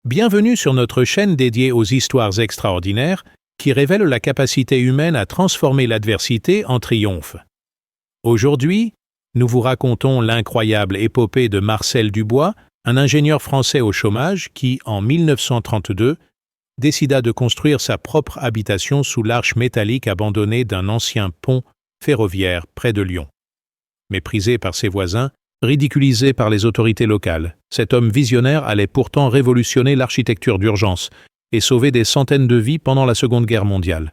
Bienvenue sur notre chaîne dédiée aux histoires extraordinaires qui révèlent la capacité humaine à transformer l'adversité en triomphe. Aujourd'hui, nous vous racontons l'incroyable épopée de Marcel Dubois, un ingénieur français au chômage qui, en 1932, décida de construire sa propre habitation sous l'arche métallique abandonnée d'un ancien pont ferroviaire près de Lyon. Méprisé par ses voisins, ridiculisé par les autorités locales, cet homme visionnaire allait pourtant révolutionner l'architecture d'urgence et sauver des centaines de vies pendant la Seconde Guerre mondiale.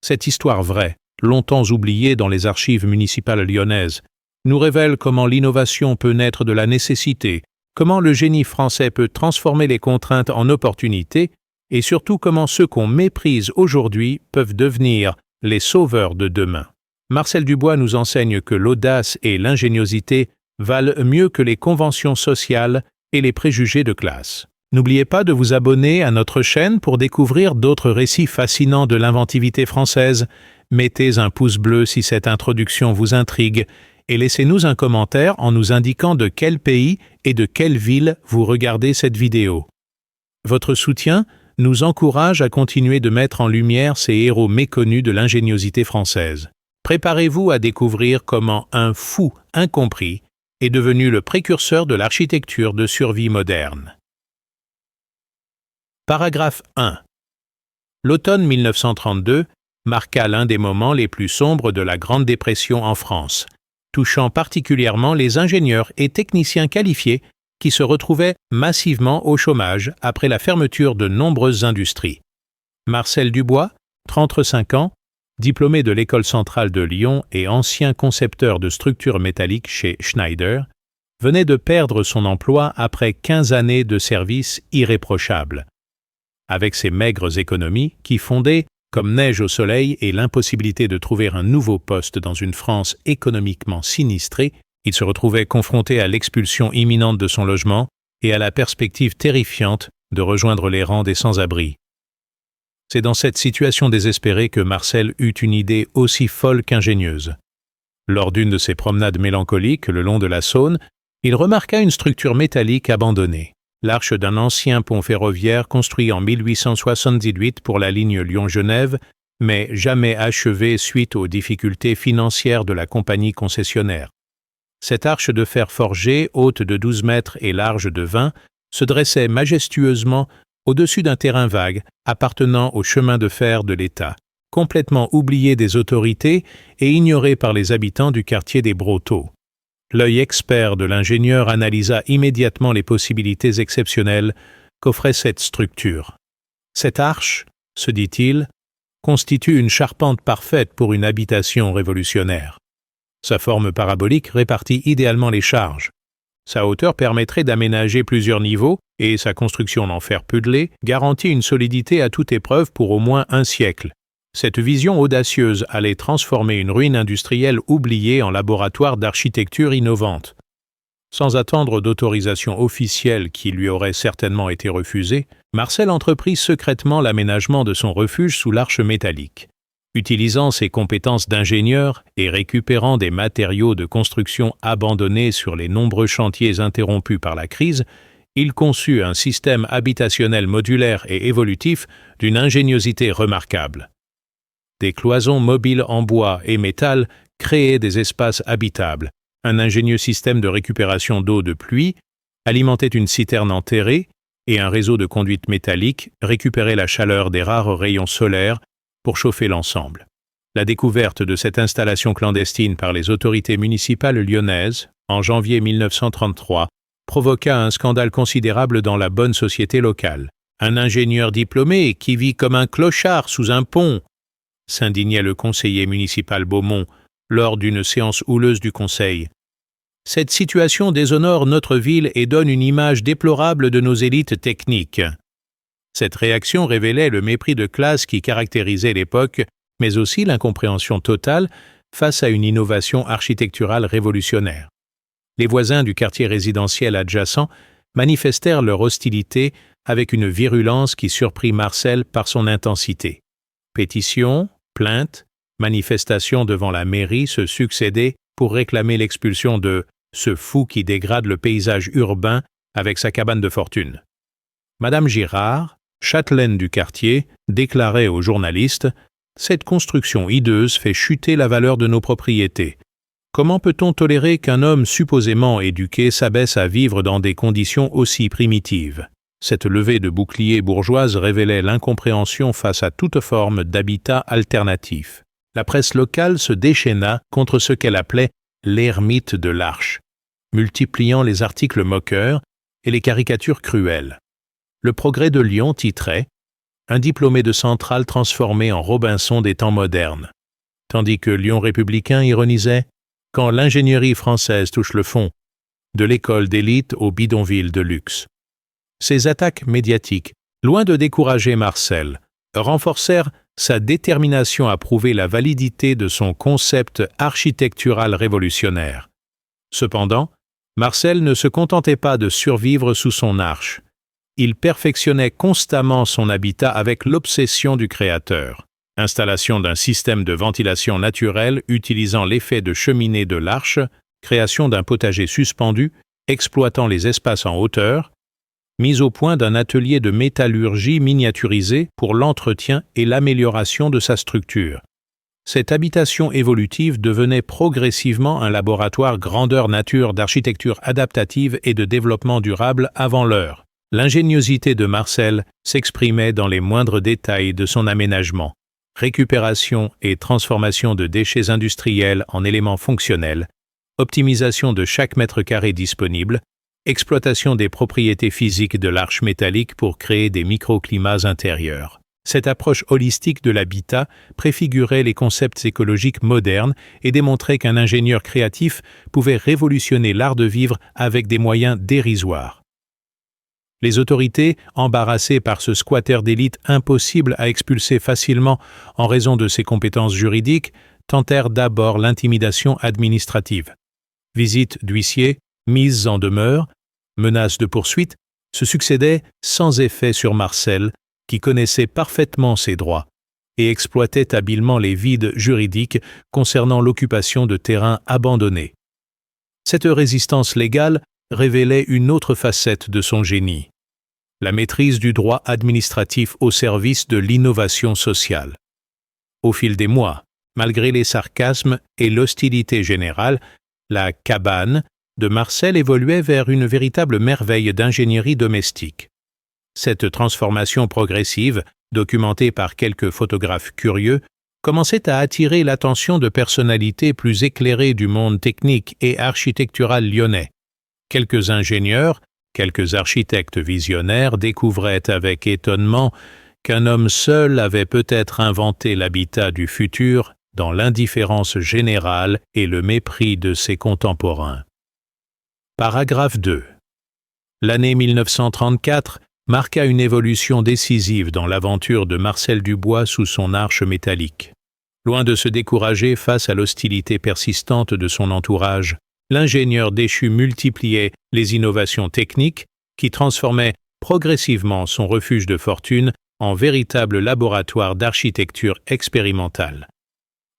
Cette histoire vraie, longtemps oubliée dans les archives municipales lyonnaises, nous révèle comment l'innovation peut naître de la nécessité, comment le génie français peut transformer les contraintes en opportunités, et surtout comment ceux qu'on méprise aujourd'hui peuvent devenir les sauveurs de demain. Marcel Dubois nous enseigne que l'audace et l'ingéniosité valent mieux que les conventions sociales et les préjugés de classe. N'oubliez pas de vous abonner à notre chaîne pour découvrir d'autres récits fascinants de l'inventivité française. Mettez un pouce bleu si cette introduction vous intrigue et laissez-nous un commentaire en nous indiquant de quel pays et de quelle ville vous regardez cette vidéo. Votre soutien nous encourage à continuer de mettre en lumière ces héros méconnus de l'ingéniosité française. Préparez-vous à découvrir comment un fou incompris est devenu le précurseur de l'architecture de survie moderne. Paragraphe 1. L'automne 1932 marqua l'un des moments les plus sombres de la Grande Dépression en France, touchant particulièrement les ingénieurs et techniciens qualifiés qui se retrouvaient massivement au chômage après la fermeture de nombreuses industries. Marcel Dubois, 35 ans, diplômé de l'École centrale de Lyon et ancien concepteur de structures métalliques chez Schneider, venait de perdre son emploi après 15 années de service irréprochable. Avec ses maigres économies qui fondaient comme neige au soleil et l'impossibilité de trouver un nouveau poste dans une France économiquement sinistrée, il se retrouvait confronté à l'expulsion imminente de son logement et à la perspective terrifiante de rejoindre les rangs des sans-abri. C'est dans cette situation désespérée que Marcel eut une idée aussi folle qu'ingénieuse. Lors d'une de ses promenades mélancoliques le long de la Saône, il remarqua une structure métallique abandonnée, l'arche d'un ancien pont ferroviaire construit en 1878 pour la ligne Lyon-Genève, mais jamais achevé suite aux difficultés financières de la compagnie concessionnaire. Cette arche de fer forgé, haute de 12 mètres et large de 20, se dressait majestueusement au-dessus d'un terrain vague appartenant au chemin de fer de l'État, complètement oublié des autorités et ignoré par les habitants du quartier des Brotteaux. L'œil expert de l'ingénieur analysa immédiatement les possibilités exceptionnelles qu'offrait cette structure. Cette arche, se dit-il, constitue une charpente parfaite pour une habitation révolutionnaire. Sa forme parabolique répartit idéalement les charges. Sa hauteur permettrait d'aménager plusieurs niveaux et sa construction en fer pudelé garantit une solidité à toute épreuve pour au moins un siècle. Cette vision audacieuse allait transformer une ruine industrielle oubliée en laboratoire d'architecture innovante. Sans attendre d'autorisation officielle qui lui aurait certainement été refusée, Marcel entreprit secrètement l'aménagement de son refuge sous l'arche métallique. Utilisant ses compétences d'ingénieur et récupérant des matériaux de construction abandonnés sur les nombreux chantiers interrompus par la crise, il conçut un système habitationnel modulaire et évolutif d'une ingéniosité remarquable. Des cloisons mobiles en bois et métal créaient des espaces habitables. Un ingénieux système de récupération d'eau de pluie alimentait une citerne enterrée et un réseau de conduites métalliques récupérait la chaleur des rares rayons solaires pour chauffer l'ensemble. La découverte de cette installation clandestine par les autorités municipales lyonnaises, en janvier 1933, provoqua un scandale considérable dans la bonne société locale. Un ingénieur diplômé qui vit comme un clochard sous un pont, s'indignait le conseiller municipal Beaumont lors d'une séance houleuse du conseil. Cette situation déshonore notre ville et donne une image déplorable de nos élites techniques. Cette réaction révélait le mépris de classe qui caractérisait l'époque, mais aussi l'incompréhension totale face à une innovation architecturale révolutionnaire. Les voisins du quartier résidentiel adjacent manifestèrent leur hostilité avec une virulence qui surprit Marcel par son intensité. Pétitions, plaintes, manifestations devant la mairie se succédaient pour réclamer l'expulsion de ce fou qui dégrade le paysage urbain avec sa cabane de fortune. Madame Girard, châtelaine du quartier, déclarait aux journalistes « Cette construction hideuse fait chuter la valeur de nos propriétés. Comment peut-on tolérer qu'un homme supposément éduqué s'abaisse à vivre dans des conditions aussi primitives ?» Cette levée de bouclier bourgeoise révélait l'incompréhension face à toute forme d'habitat alternatif. La presse locale se déchaîna contre ce qu'elle appelait « l'ermite de l'Arche », multipliant les articles moqueurs et les caricatures cruelles. Le Progrès de Lyon titrait « Un diplômé de Centrale transformé en Robinson des temps modernes », tandis que Lyon Républicain ironisait « Quand l'ingénierie française touche le fond, de l'école d'élite au bidonville de luxe ». Ces attaques médiatiques, loin de décourager Marcel, renforcèrent sa détermination à prouver la validité de son concept architectural révolutionnaire. Cependant, Marcel ne se contentait pas de survivre sous son arche. Il perfectionnait constamment son habitat avec l'obsession du créateur. Installation d'un système de ventilation naturelle utilisant l'effet de cheminée de l'arche, création d'un potager suspendu, exploitant les espaces en hauteur, mise au point d'un atelier de métallurgie miniaturisé pour l'entretien et l'amélioration de sa structure. Cette habitation évolutive devenait progressivement un laboratoire grandeur nature d'architecture adaptative et de développement durable avant l'heure. L'ingéniosité de Marcel s'exprimait dans les moindres détails de son aménagement. Récupération et transformation de déchets industriels en éléments fonctionnels, optimisation de chaque mètre carré disponible, exploitation des propriétés physiques de l'arche métallique pour créer des microclimats intérieurs. Cette approche holistique de l'habitat préfigurait les concepts écologiques modernes et démontrait qu'un ingénieur créatif pouvait révolutionner l'art de vivre avec des moyens dérisoires. Les autorités, embarrassées par ce squatter d'élite impossible à expulser facilement en raison de ses compétences juridiques, tentèrent d'abord l'intimidation administrative. Visites d'huissiers, mises en demeure, menaces de poursuite se succédaient sans effet sur Marcel, qui connaissait parfaitement ses droits et exploitait habilement les vides juridiques concernant l'occupation de terrains abandonnés. Cette résistance légale révélait une autre facette de son génie, la maîtrise du droit administratif au service de l'innovation sociale. Au fil des mois, malgré les sarcasmes et l'hostilité générale, la cabane de Marcel évoluait vers une véritable merveille d'ingénierie domestique. Cette transformation progressive, documentée par quelques photographes curieux, commençait à attirer l'attention de personnalités plus éclairées du monde technique et architectural lyonnais. Quelques ingénieurs, quelques architectes visionnaires découvraient avec étonnement qu'un homme seul avait peut-être inventé l'habitat du futur dans l'indifférence générale et le mépris de ses contemporains. Paragraphe 2. L'année 1934 marqua une évolution décisive dans l'aventure de Marcel Dubois sous son arche métallique. Loin de se décourager face à l'hostilité persistante de son entourage, l'ingénieur déchu multipliait les innovations techniques qui transformaient progressivement son refuge de fortune en véritable laboratoire d'architecture expérimentale.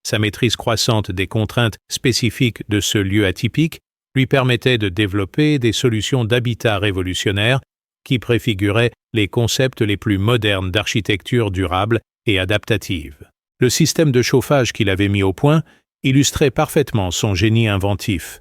Sa maîtrise croissante des contraintes spécifiques de ce lieu atypique lui permettait de développer des solutions d'habitat révolutionnaires qui préfiguraient les concepts les plus modernes d'architecture durable et adaptative. Le système de chauffage qu'il avait mis au point illustrait parfaitement son génie inventif.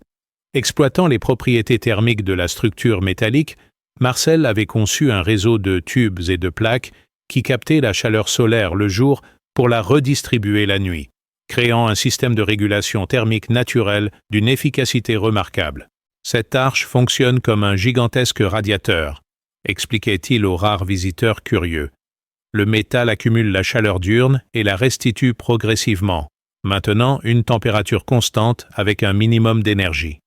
Exploitant les propriétés thermiques de la structure métallique, Marcel avait conçu un réseau de tubes et de plaques qui captaient la chaleur solaire le jour pour la redistribuer la nuit, créant un système de régulation thermique naturel d'une efficacité remarquable. Cette arche fonctionne comme un gigantesque radiateur, expliquait-il aux rares visiteurs curieux. Le métal accumule la chaleur diurne et la restitue progressivement, maintenant une température constante avec un minimum d'énergie.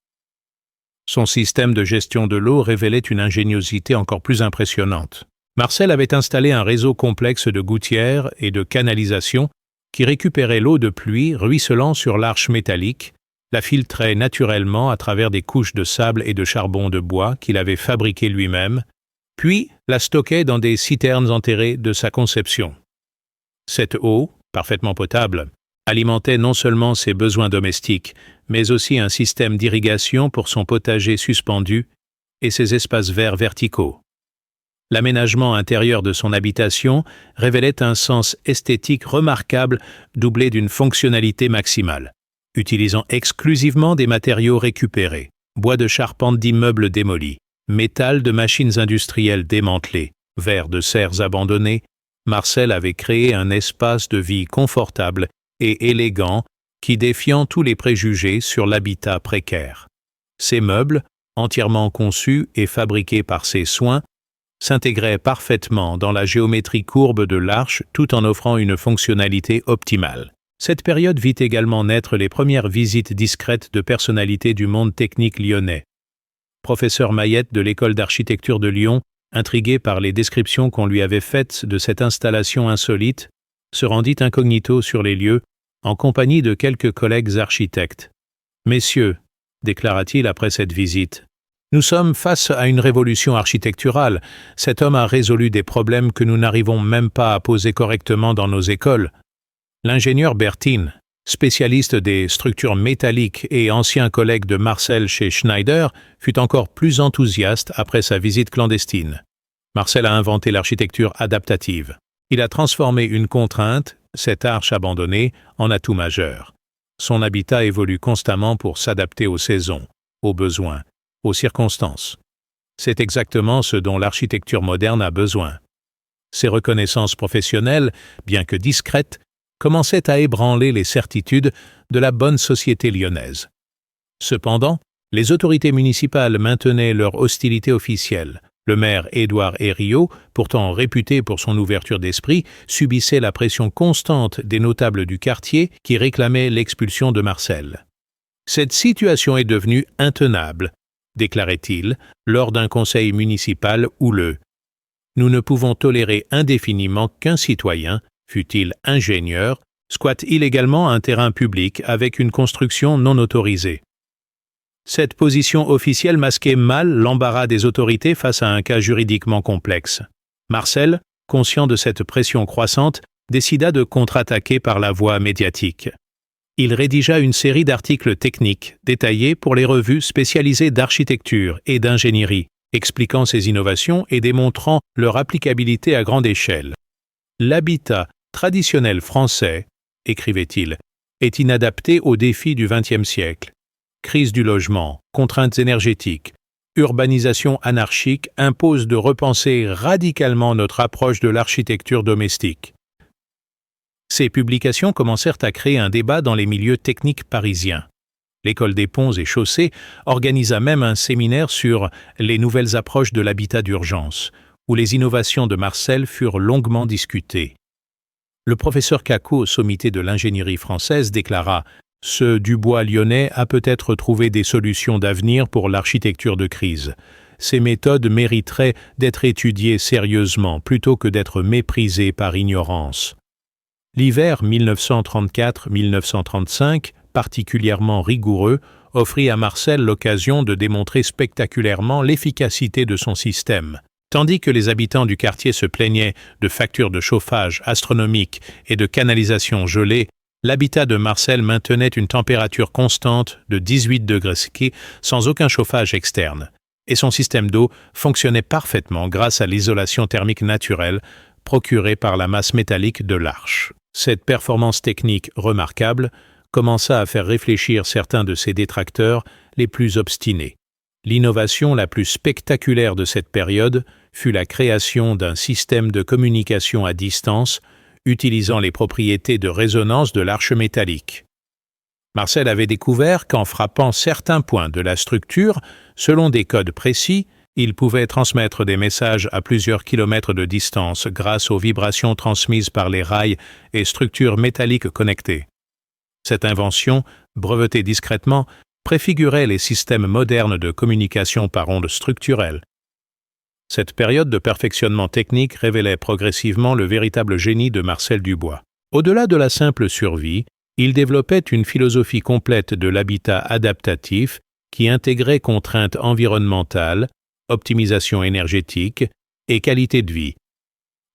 Son système de gestion de l'eau révélait une ingéniosité encore plus impressionnante. Marcel avait installé un réseau complexe de gouttières et de canalisations qui récupérait l'eau de pluie ruisselant sur l'arche métallique, la filtrait naturellement à travers des couches de sable et de charbon de bois qu'il avait fabriquées lui-même, puis la stockait dans des citernes enterrées de sa conception. Cette eau, parfaitement potable, alimentait non seulement ses besoins domestiques, mais aussi un système d'irrigation pour son potager suspendu et ses espaces verts verticaux. L'aménagement intérieur de son habitation révélait un sens esthétique remarquable doublé d'une fonctionnalité maximale. Utilisant exclusivement des matériaux récupérés, bois de charpente d'immeubles démolis, métal de machines industrielles démantelées, verre de serres abandonnées, Marcel avait créé un espace de vie confortable et élégant qui défiant tous les préjugés sur l'habitat précaire. Ces meubles, entièrement conçus et fabriqués par ses soins, s'intégraient parfaitement dans la géométrie courbe de l'arche tout en offrant une fonctionnalité optimale. Cette période vit également naître les premières visites discrètes de personnalités du monde technique lyonnais. Professeur Mayette de l'école d'architecture de Lyon, intrigué par les descriptions qu'on lui avait faites de cette installation insolite, se rendit incognito sur les lieux, en compagnie de quelques collègues architectes. « Messieurs, déclara-t-il après cette visite, nous sommes face à une révolution architecturale. Cet homme a résolu des problèmes que nous n'arrivons même pas à poser correctement dans nos écoles. » L'ingénieur Bertin, spécialiste des structures métalliques et ancien collègue de Marcel chez Schneider, fut encore plus enthousiaste après sa visite clandestine. Marcel a inventé l'architecture adaptative. Il a transformé une contrainte, cette arche abandonnée, en atout majeur. Son habitat évolue constamment pour s'adapter aux saisons, aux besoins, aux circonstances. C'est exactement ce dont l'architecture moderne a besoin. Ses reconnaissances professionnelles, bien que discrètes, commençaient à ébranler les certitudes de la bonne société lyonnaise. Cependant, les autorités municipales maintenaient leur hostilité officielle. Le maire Édouard Herriot, pourtant réputé pour son ouverture d'esprit, subissait la pression constante des notables du quartier qui réclamaient l'expulsion de Marcel. « Cette situation est devenue intenable », déclarait-il lors d'un conseil municipal houleux. « Nous ne pouvons tolérer indéfiniment qu'un citoyen, fût-il ingénieur, squatte illégalement un terrain public avec une construction non autorisée. » Cette position officielle masquait mal l'embarras des autorités face à un cas juridiquement complexe. Marcel, conscient de cette pression croissante, décida de contre-attaquer par la voie médiatique. Il rédigea une série d'articles techniques détaillés pour les revues spécialisées d'architecture et d'ingénierie, expliquant ces innovations et démontrant leur applicabilité à grande échelle. « L'habitat traditionnel français, écrivait-il, est inadapté aux défis du XXe siècle. Crise du logement, contraintes énergétiques, urbanisation anarchique imposent de repenser radicalement notre approche de l'architecture domestique. » Ces publications commencèrent à créer un débat dans les milieux techniques parisiens. L'École des ponts et chaussées organisa même un séminaire sur les nouvelles approches de l'habitat d'urgence, où les innovations de Marcel furent longuement discutées. Le professeur Cacot, sommité de l'ingénierie française, déclara « Ce Dubois lyonnais a peut-être trouvé des solutions d'avenir pour l'architecture de crise. Ces méthodes mériteraient d'être étudiées sérieusement plutôt que d'être méprisées par ignorance. » L'hiver 1934-1935, particulièrement rigoureux, offrit à Marcel l'occasion de démontrer spectaculairement l'efficacité de son système. Tandis que les habitants du quartier se plaignaient de factures de chauffage astronomiques et de canalisation gelée, l'habitat de Marcel maintenait une température constante de 18 degrés C sans aucun chauffage externe, et son système d'eau fonctionnait parfaitement grâce à l'isolation thermique naturelle procurée par la masse métallique de l'arche. Cette performance technique remarquable commença à faire réfléchir certains de ses détracteurs les plus obstinés. L'innovation la plus spectaculaire de cette période fut la création d'un système de communication à distance utilisant les propriétés de résonance de l'arche métallique. Marcel avait découvert qu'en frappant certains points de la structure, selon des codes précis, il pouvait transmettre des messages à plusieurs kilomètres de distance grâce aux vibrations transmises par les rails et structures métalliques connectées. Cette invention, brevetée discrètement, préfigurait les systèmes modernes de communication par ondes structurelles. Cette période de perfectionnement technique révélait progressivement le véritable génie de Marcel Dubois. Au-delà de la simple survie, il développait une philosophie complète de l'habitat adaptatif qui intégrait contraintes environnementales, optimisation énergétique et qualité de vie.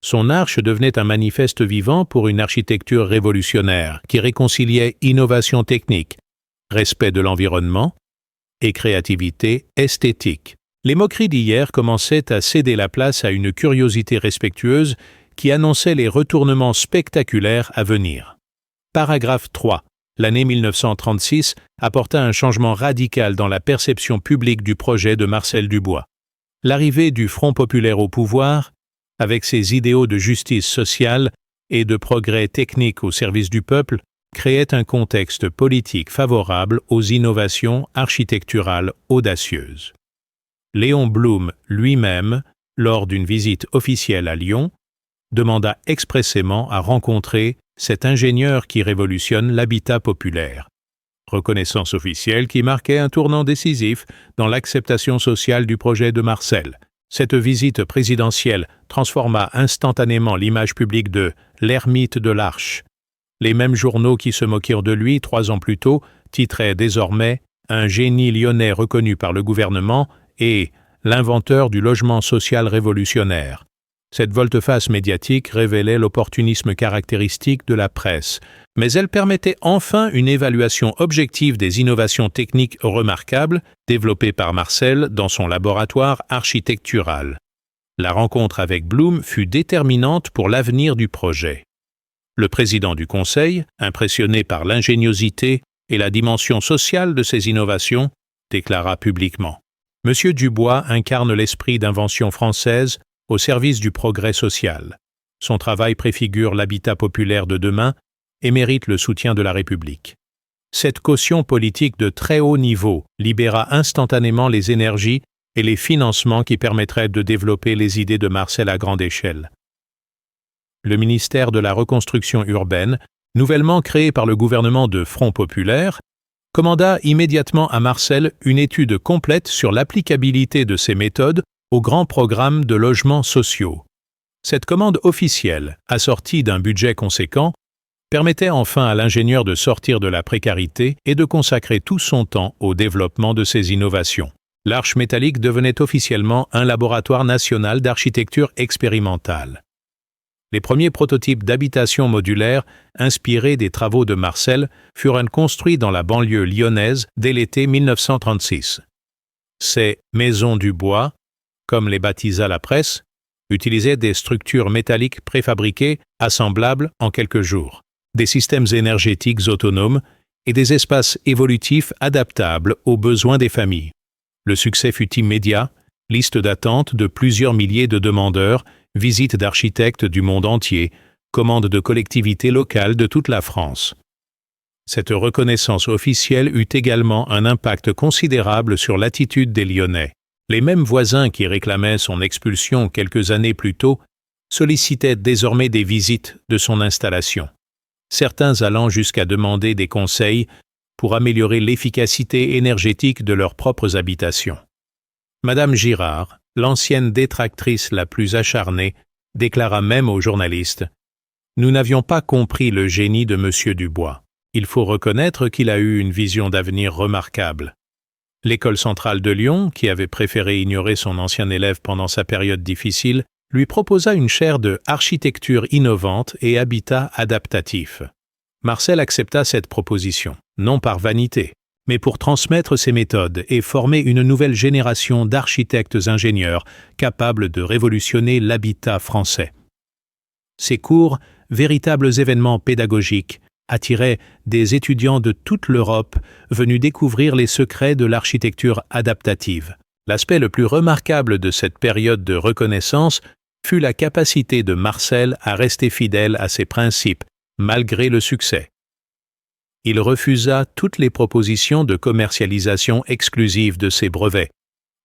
Son arche devenait un manifeste vivant pour une architecture révolutionnaire qui réconciliait innovation technique, respect de l'environnement et créativité esthétique. Les moqueries d'hier commençaient à céder la place à une curiosité respectueuse qui annonçait les retournements spectaculaires à venir. Paragraphe 3. L'année 1936 apporta un changement radical dans la perception publique du projet de Marcel Dubois. L'arrivée du Front populaire au pouvoir, avec ses idéaux de justice sociale et de progrès technique au service du peuple, créait un contexte politique favorable aux innovations architecturales audacieuses. Léon Blum lui-même, lors d'une visite officielle à Lyon, demanda expressément à rencontrer cet ingénieur qui révolutionne l'habitat populaire. Reconnaissance officielle qui marquait un tournant décisif dans l'acceptation sociale du projet de Marcel. Cette visite présidentielle transforma instantanément l'image publique de l'ermite de l'Arche. Les mêmes journaux qui se moquèrent de lui 3 ans plus tôt titraient désormais « Un génie lyonnais reconnu par le gouvernement » et « L'inventeur du logement social révolutionnaire ». Cette volte-face médiatique révélait l'opportunisme caractéristique de la presse, mais elle permettait enfin une évaluation objective des innovations techniques remarquables développées par Marcel dans son laboratoire architectural. La rencontre avec Blum fut déterminante pour l'avenir du projet. Le président du Conseil, impressionné par l'ingéniosité et la dimension sociale de ces innovations, déclara publiquement « Monsieur Dubois incarne l'esprit d'invention française au service du progrès social. Son travail préfigure l'habitat populaire de demain et mérite le soutien de la République. » Cette caution politique de très haut niveau libéra instantanément les énergies et les financements qui permettraient de développer les idées de Marcel à grande échelle. Le ministère de la Reconstruction urbaine, nouvellement créé par le gouvernement de Front populaire, commanda immédiatement à Marcel une étude complète sur l'applicabilité de ces méthodes au grand programme de logements sociaux. Cette commande officielle, assortie d'un budget conséquent, permettait enfin à l'ingénieur de sortir de la précarité et de consacrer tout son temps au développement de ces innovations. L'Arche métallique devenait officiellement un laboratoire national d'architecture expérimentale. Les premiers prototypes d'habitation modulaire, inspirés des travaux de Marcel, furent construits dans la banlieue lyonnaise dès l'été 1936. Ces « maisons du bois », comme les baptisa la presse, utilisaient des structures métalliques préfabriquées, assemblables en quelques jours, des systèmes énergétiques autonomes et des espaces évolutifs adaptables aux besoins des familles. Le succès fut immédiat, liste d'attente de plusieurs milliers de demandeurs, visites d'architectes du monde entier, commandes de collectivités locales de toute la France. Cette reconnaissance officielle eut également un impact considérable sur l'attitude des Lyonnais. Les mêmes voisins qui réclamaient son expulsion quelques années plus tôt sollicitaient désormais des visites de son installation, certains allant jusqu'à demander des conseils pour améliorer l'efficacité énergétique de leurs propres habitations. Madame Girard, l'ancienne détractrice la plus acharnée, déclara même aux journalistes « Nous n'avions pas compris le génie de M. Dubois. Il faut reconnaître qu'il a eu une vision d'avenir remarquable. » L'École centrale de Lyon, qui avait préféré ignorer son ancien élève pendant sa période difficile, lui proposa une chaire de architecture innovante et habitat adaptatif. Marcel accepta cette proposition, non par vanité, mais pour transmettre ses méthodes et former une nouvelle génération d'architectes ingénieurs capables de révolutionner l'habitat français. Ces cours, véritables événements pédagogiques, attiraient des étudiants de toute l'Europe venus découvrir les secrets de l'architecture adaptative. L'aspect le plus remarquable de cette période de reconnaissance fut la capacité de Marcel à rester fidèle à ses principes, malgré le succès. Il refusa toutes les propositions de commercialisation exclusive de ses brevets,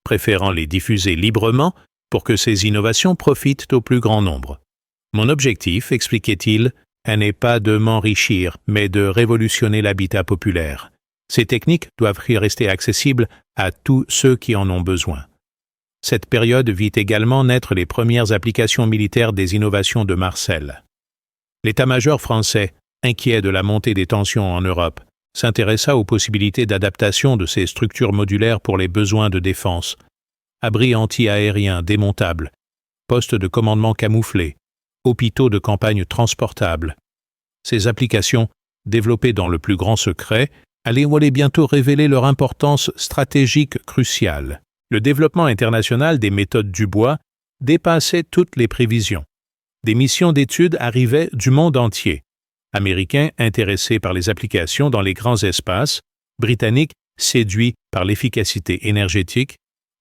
préférant les diffuser librement pour que ces innovations profitent au plus grand nombre. Mon objectif, expliquait-il, n'est pas de m'enrichir, mais de révolutionner l'habitat populaire. Ces techniques doivent rester accessibles à tous ceux qui en ont besoin. Cette période vit également naître les premières applications militaires des innovations de Marcel. L'état-major français, inquiet de la montée des tensions en Europe, s'intéressa aux possibilités d'adaptation de ces structures modulaires pour les besoins de défense. Abris anti-aériens démontables, postes de commandement camouflés, hôpitaux de campagne transportables. Ces applications, développées dans le plus grand secret, allaient bientôt révéler leur importance stratégique cruciale. Le développement international des méthodes Dubois dépassait toutes les prévisions. Des missions d'études arrivaient du monde entier. Américains intéressés par les applications dans les grands espaces, Britanniques séduits par l'efficacité énergétique,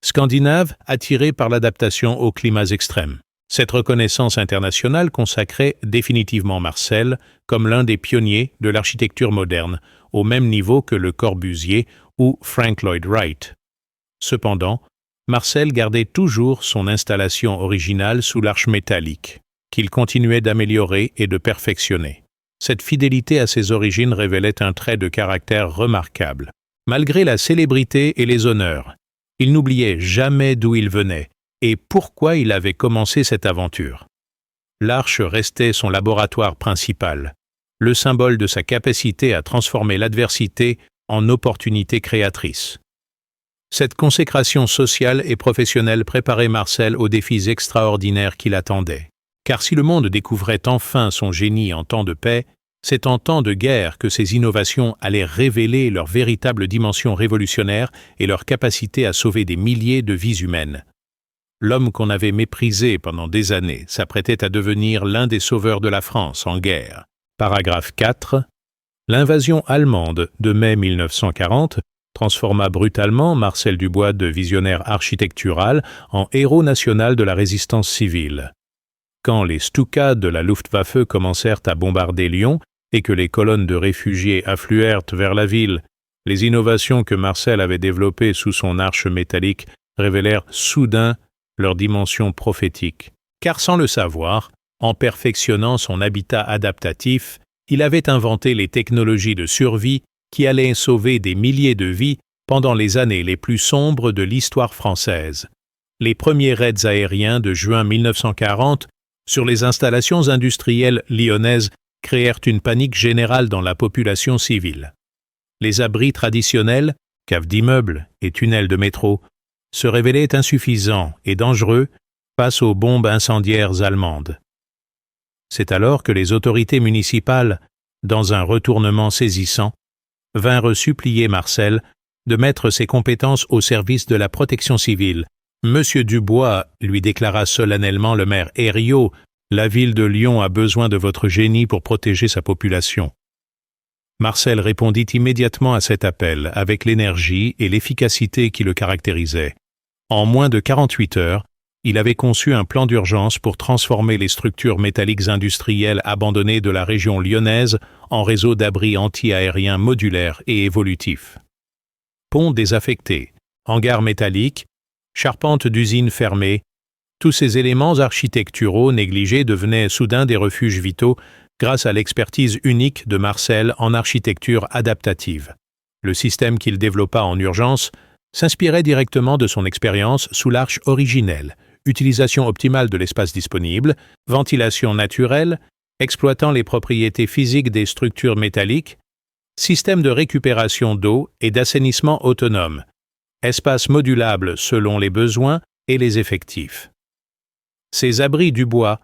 Scandinaves attirés par l'adaptation aux climats extrêmes. Cette reconnaissance internationale consacrait définitivement Marcel comme l'un des pionniers de l'architecture moderne, au même niveau que Le Corbusier ou Frank Lloyd Wright. Cependant, Marcel gardait toujours son installation originale sous l'arche métallique, qu'il continuait d'améliorer et de perfectionner. Cette fidélité à ses origines révélait un trait de caractère remarquable. Malgré la célébrité et les honneurs, il n'oubliait jamais d'où il venait et pourquoi il avait commencé cette aventure. L'arche restait son laboratoire principal, le symbole de sa capacité à transformer l'adversité en opportunité créatrice. Cette consécration sociale et professionnelle préparait Marcel aux défis extraordinaires qui l'attendaient. Car si le monde découvrait enfin son génie en temps de paix, c'est en temps de guerre que ces innovations allaient révéler leur véritable dimension révolutionnaire et leur capacité à sauver des milliers de vies humaines. L'homme qu'on avait méprisé pendant des années s'apprêtait à devenir l'un des sauveurs de la France en guerre. Paragraphe 4. L'invasion allemande de mai 1940 transforma brutalement Marcel Dubois de visionnaire architectural en héros national de la résistance civile. Quand les Stuka de la Luftwaffe commencèrent à bombarder Lyon et que les colonnes de réfugiés affluèrent vers la ville, les innovations que Marcel avait développées sous son arche métallique révélèrent soudain leur dimension prophétique. Car sans le savoir, en perfectionnant son habitat adaptatif, il avait inventé les technologies de survie qui allaient sauver des milliers de vies pendant les années les plus sombres de l'histoire française. Les premiers raids aériens de juin 1940 sur les installations industrielles lyonnaises créèrent une panique générale dans la population civile. Les abris traditionnels, caves d'immeubles et tunnels de métro, se révélaient insuffisants et dangereux face aux bombes incendiaires allemandes. C'est alors que les autorités municipales, dans un retournement saisissant, vinrent supplier Marcel de mettre ses compétences au service de la protection civile. Monsieur Dubois, lui déclara solennellement le maire Herriot, la ville de Lyon a besoin de votre génie pour protéger sa population. Marcel répondit immédiatement à cet appel avec l'énergie et l'efficacité qui le caractérisaient. En moins de 48 heures, il avait conçu un plan d'urgence pour transformer les structures métalliques industrielles abandonnées de la région lyonnaise en réseau d'abris anti-aériens modulaires et évolutifs. Ponts désaffectés, hangars métalliques, charpentes d'usines fermées, tous ces éléments architecturaux négligés devenaient soudain des refuges vitaux grâce à l'expertise unique de Marcel en architecture adaptative. Le système qu'il développa en urgence s'inspirait directement de son expérience sous l'arche originelle, utilisation optimale de l'espace disponible, ventilation naturelle, exploitant les propriétés physiques des structures métalliques, système de récupération d'eau et d'assainissement autonome, espace modulable selon les besoins et les effectifs. Ces abris du bois,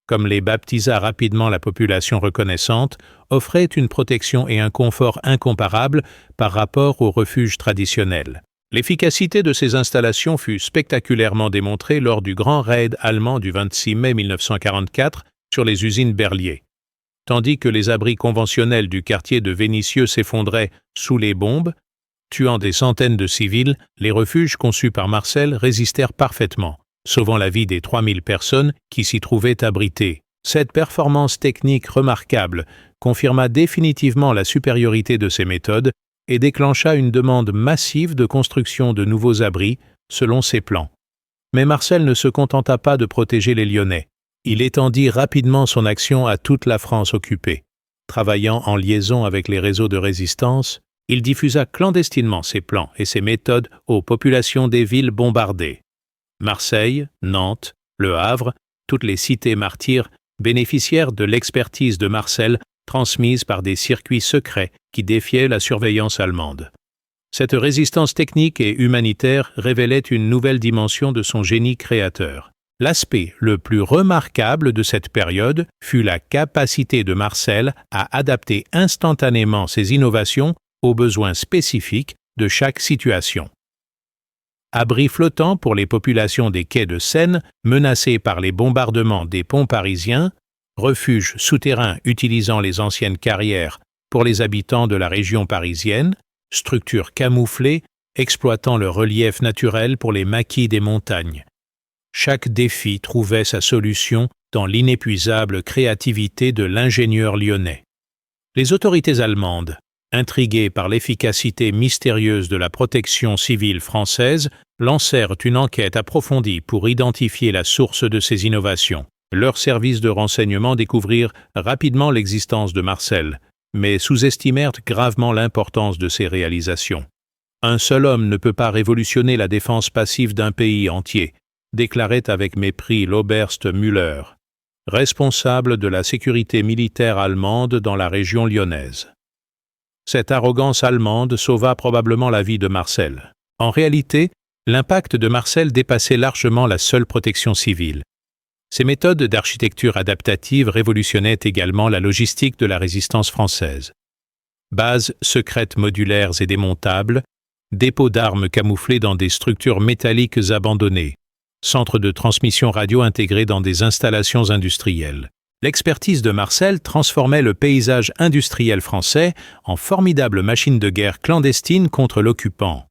comme les baptisa rapidement la population reconnaissante, offraient une protection et un confort incomparables par rapport aux refuges traditionnels. L'efficacité de ces installations fut spectaculairement démontrée lors du grand raid allemand du 26 mai 1944 sur les usines Berliet. Tandis que les abris conventionnels du quartier de Vénissieux s'effondraient sous les bombes, tuant des centaines de civils, les refuges conçus par Marcel résistèrent parfaitement, sauvant la vie des 3000 personnes qui s'y trouvaient abritées. Cette performance technique remarquable confirma définitivement la supériorité de ces méthodes et déclencha une demande massive de construction de nouveaux abris selon ses plans. Mais Marcel ne se contenta pas de protéger les Lyonnais. Il étendit rapidement son action à toute la France occupée. Travaillant en liaison avec les réseaux de résistance, il diffusa clandestinement ses plans et ses méthodes aux populations des villes bombardées. Marseille, Nantes, Le Havre, toutes les cités martyrs bénéficièrent de l'expertise de Marcel transmise par des circuits secrets qui défiaient la surveillance allemande. Cette résistance technique et humanitaire révélait une nouvelle dimension de son génie créateur. L'aspect le plus remarquable de cette période fut la capacité de Marcel à adapter instantanément ses innovations aux besoins spécifiques de chaque situation. abri flottant pour les populations des quais de Seine menacées par les bombardements des ponts parisiens, refuge souterrain utilisant les anciennes carrières pour les habitants de la région parisienne, structure camouflée exploitant le relief naturel pour les maquis des montagnes. Chaque défi trouvait sa solution dans l'inépuisable créativité de l'ingénieur lyonnais. Les autorités allemandes, intriguées par l'efficacité mystérieuse de la protection civile française, lancèrent une enquête approfondie pour identifier la source de ces innovations. Leurs services de renseignement découvrirent rapidement l'existence de Marcel, mais sous-estimèrent gravement l'importance de ses réalisations. Un seul homme ne peut pas révolutionner la défense passive d'un pays entier, déclarait avec mépris l'Oberst Müller, responsable de la sécurité militaire allemande dans la région lyonnaise. Cette arrogance allemande sauva probablement la vie de Marcel. En réalité, l'impact de Marcel dépassait largement la seule protection civile. Ses méthodes d'architecture adaptative révolutionnaient également la logistique de la résistance française. Bases secrètes modulaires et démontables, dépôts d'armes camouflés dans des structures métalliques abandonnées, centres de transmission radio intégrés dans des installations industrielles. L'expertise de Marcel transformait le paysage industriel français en formidable machine de guerre clandestine contre l'occupant.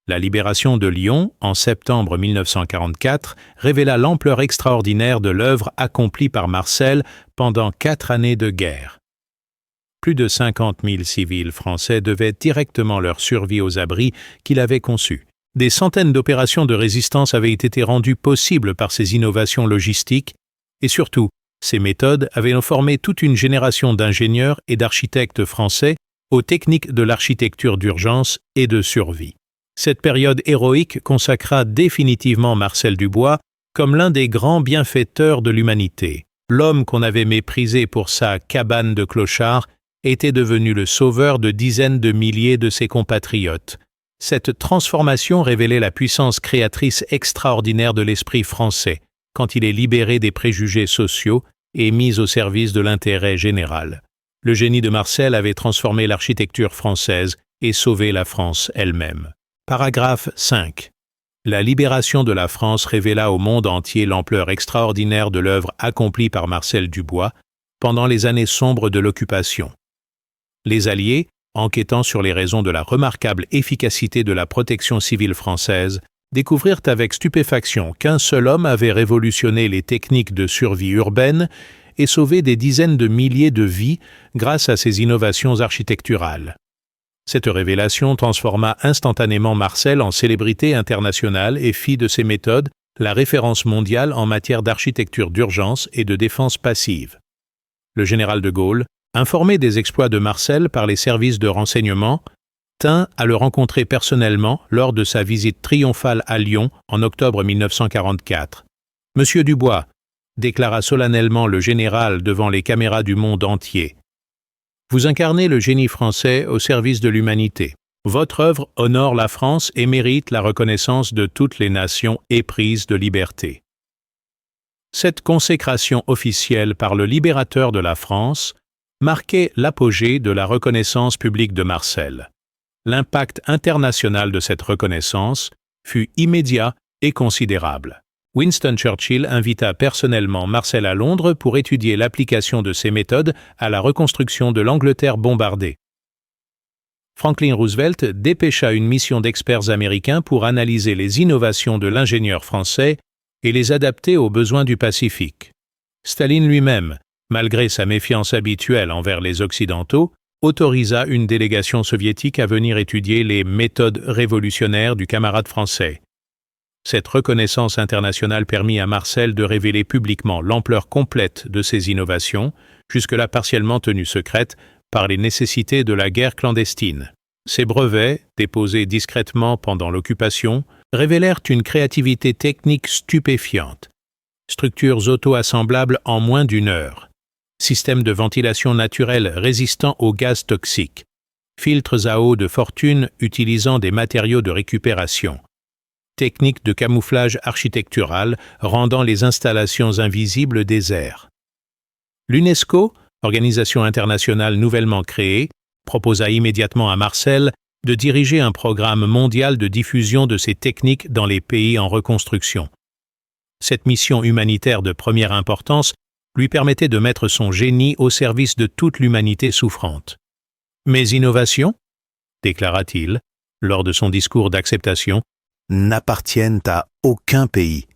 La libération de Lyon, en septembre 1944, révéla l'ampleur extraordinaire de l'œuvre accomplie par Marcel pendant 4 années de guerre. Plus de 50 000 civils français devaient directement leur survie aux abris qu'il avait conçus. Des centaines d'opérations de résistance avaient été rendues possibles par ces innovations logistiques et surtout, ces méthodes avaient formé toute une génération d'ingénieurs et d'architectes français aux techniques de l'architecture d'urgence et de survie. Cette période héroïque consacra définitivement Marcel Dubois comme l'un des grands bienfaiteurs de l'humanité. L'homme qu'on avait méprisé pour sa cabane de clochard était devenu le sauveur de dizaines de milliers de ses compatriotes. Cette transformation révélait la puissance créatrice extraordinaire de l'esprit français, quand il est libéré des préjugés sociaux et mis au service de l'intérêt général. Le génie de Marcel avait transformé l'architecture française et sauvé la France elle-même. Paragraphe 5. La libération de la France révéla au monde entier l'ampleur extraordinaire de l'œuvre accomplie par Marcel Dubois pendant les années sombres de l'occupation. Les Alliés, enquêtant sur les raisons de la remarquable efficacité de la protection civile française, découvrirent avec stupéfaction qu'un seul homme avait révolutionné les techniques de survie urbaine et sauvé des dizaines de milliers de vies grâce à ses innovations architecturales. Cette révélation transforma instantanément Marcel en célébrité internationale et fit de ses méthodes la référence mondiale en matière d'architecture d'urgence et de défense passive. Le général de Gaulle, informé des exploits de Marcel par les services de renseignement, tint à le rencontrer personnellement lors de sa visite triomphale à Lyon en octobre 1944. « Monsieur Dubois », déclara solennellement le général devant les caméras du monde entier, « vous incarnez le génie français au service de l'humanité. Votre œuvre honore la France et mérite la reconnaissance de toutes les nations éprises de liberté. » Cette consécration officielle par le libérateur de la France marquait l'apogée de la reconnaissance publique de Marcel. L'impact international de cette reconnaissance fut immédiat et considérable. Winston Churchill invita personnellement Marcel à Londres pour étudier l'application de ses méthodes à la reconstruction de l'Angleterre bombardée. Franklin Roosevelt dépêcha une mission d'experts américains pour analyser les innovations de l'ingénieur français et les adapter aux besoins du Pacifique. Staline lui-même, malgré sa méfiance habituelle envers les Occidentaux, autorisa une délégation soviétique à venir étudier les méthodes révolutionnaires du camarade français. Cette reconnaissance internationale permit à Marcel de révéler publiquement l'ampleur complète de ses innovations, jusque-là partiellement tenues secrètes par les nécessités de la guerre clandestine. Ces brevets, déposés discrètement pendant l'occupation, révélèrent une créativité technique stupéfiante. Structures auto-assemblables en moins d'1 heure. Système de ventilation naturelle résistant aux gaz toxiques. Filtres à eau de fortune utilisant des matériaux de récupération. Technique de camouflage architectural rendant les installations invisibles des airs. L'UNESCO, organisation internationale nouvellement créée, proposa immédiatement à Marcel de diriger un programme mondial de diffusion de ces techniques dans les pays en reconstruction. Cette mission humanitaire de première importance lui permettait de mettre son génie au service de toute l'humanité souffrante. Mes innovations, déclara-t-il, lors de son discours d'acceptation, n'appartiennent à aucun pays,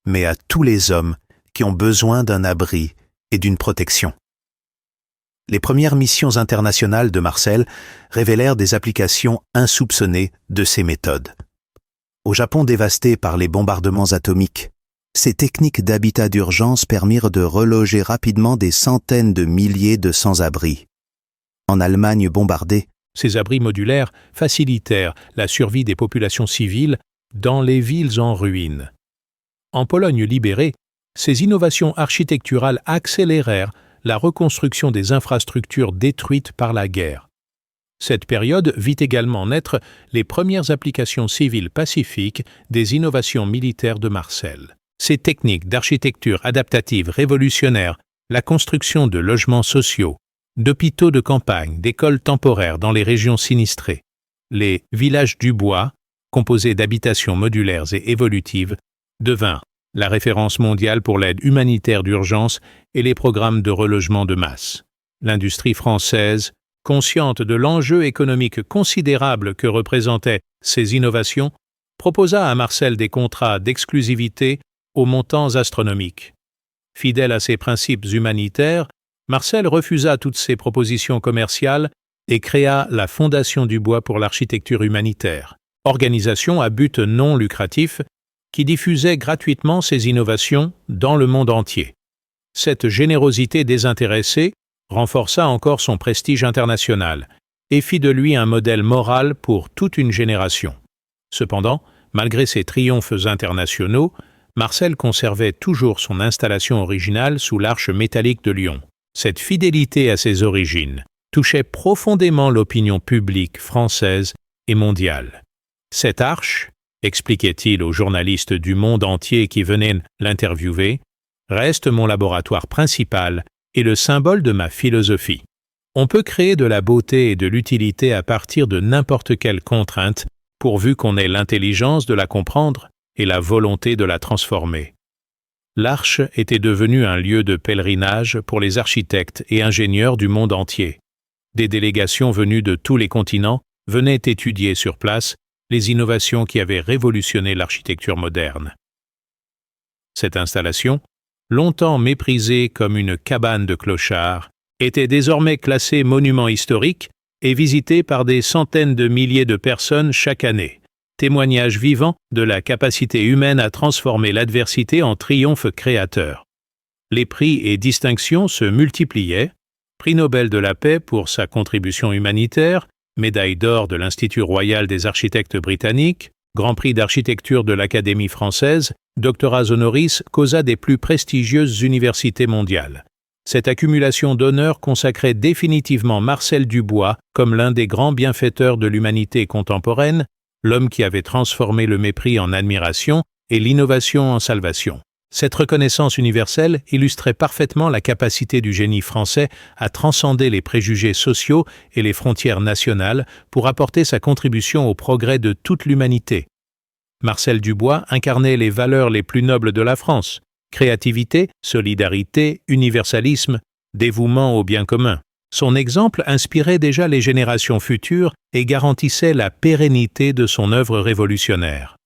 mais à tous les hommes qui ont besoin d'un abri et d'une protection. Les premières missions internationales de Marcel révélèrent des applications insoupçonnées de ces méthodes. Au Japon dévasté par les bombardements atomiques, ces techniques d'habitat d'urgence permirent de reloger rapidement des centaines de milliers de sans-abri. En Allemagne bombardée, ces abris modulaires facilitèrent la survie des populations civiles dans les villes en ruine. En Pologne libérée, ces innovations architecturales accélérèrent la reconstruction des infrastructures détruites par la guerre. Cette période vit également naître les premières applications civiles pacifiques des innovations militaires de Marcel. Ces techniques d'architecture adaptative révolutionnaires, la construction de logements sociaux, d'hôpitaux de campagne, d'écoles temporaires dans les régions sinistrées, les villages du bois, composés d'habitations modulaires et évolutives, devinrent la référence mondiale pour l'aide humanitaire d'urgence et les programmes de relogement de masse. L'industrie française, consciente de l'enjeu économique considérable que représentaient ces innovations, proposa à Marcel des contrats d'exclusivité aux montants astronomiques. Fidèle à ses principes humanitaires, Marcel refusa toutes ces propositions commerciales et créa la Fondation du Bois pour l'architecture humanitaire, organisation à but non lucratif qui diffusait gratuitement ses innovations dans le monde entier. Cette générosité désintéressée renforça encore son prestige international et fit de lui un modèle moral pour toute une génération. Cependant, malgré ses triomphes internationaux, Marcel conservait toujours son installation originale sous l'arche métallique de Lyon. Cette fidélité à ses origines touchait profondément l'opinion publique française et mondiale. Cette arche, expliquait-il aux journalistes du monde entier qui venaient l'interviewer, reste mon laboratoire principal et le symbole de ma philosophie. On peut créer de la beauté et de l'utilité à partir de n'importe quelle contrainte, pourvu qu'on ait l'intelligence de la comprendre et la volonté de la transformer. L'Arche était devenue un lieu de pèlerinage pour les architectes et ingénieurs du monde entier. Des délégations venues de tous les continents venaient étudier sur place les innovations qui avaient révolutionné l'architecture moderne. Cette installation, longtemps méprisée comme une cabane de clochards, était désormais classée monument historique et visitée par des centaines de milliers de personnes chaque année. Témoignage vivant de la capacité humaine à transformer l'adversité en triomphe créateur. Les prix et distinctions se multipliaient, prix Nobel de la paix pour sa contribution humanitaire, médaille d'or de l'Institut royal des architectes britanniques, Grand prix d'architecture de l'Académie française, doctorats honoris causa des plus prestigieuses universités mondiales. Cette accumulation d'honneurs consacrait définitivement Marcel Dubois comme l'un des grands bienfaiteurs de l'humanité contemporaine, l'homme qui avait transformé le mépris en admiration et l'innovation en salvation. Cette reconnaissance universelle illustrait parfaitement la capacité du génie français à transcender les préjugés sociaux et les frontières nationales pour apporter sa contribution au progrès de toute l'humanité. Marcel Dubois incarnait les valeurs les plus nobles de la France: créativité, solidarité, universalisme, dévouement au bien commun. Son exemple inspirait déjà les générations futures et garantissait la pérennité de son œuvre révolutionnaire.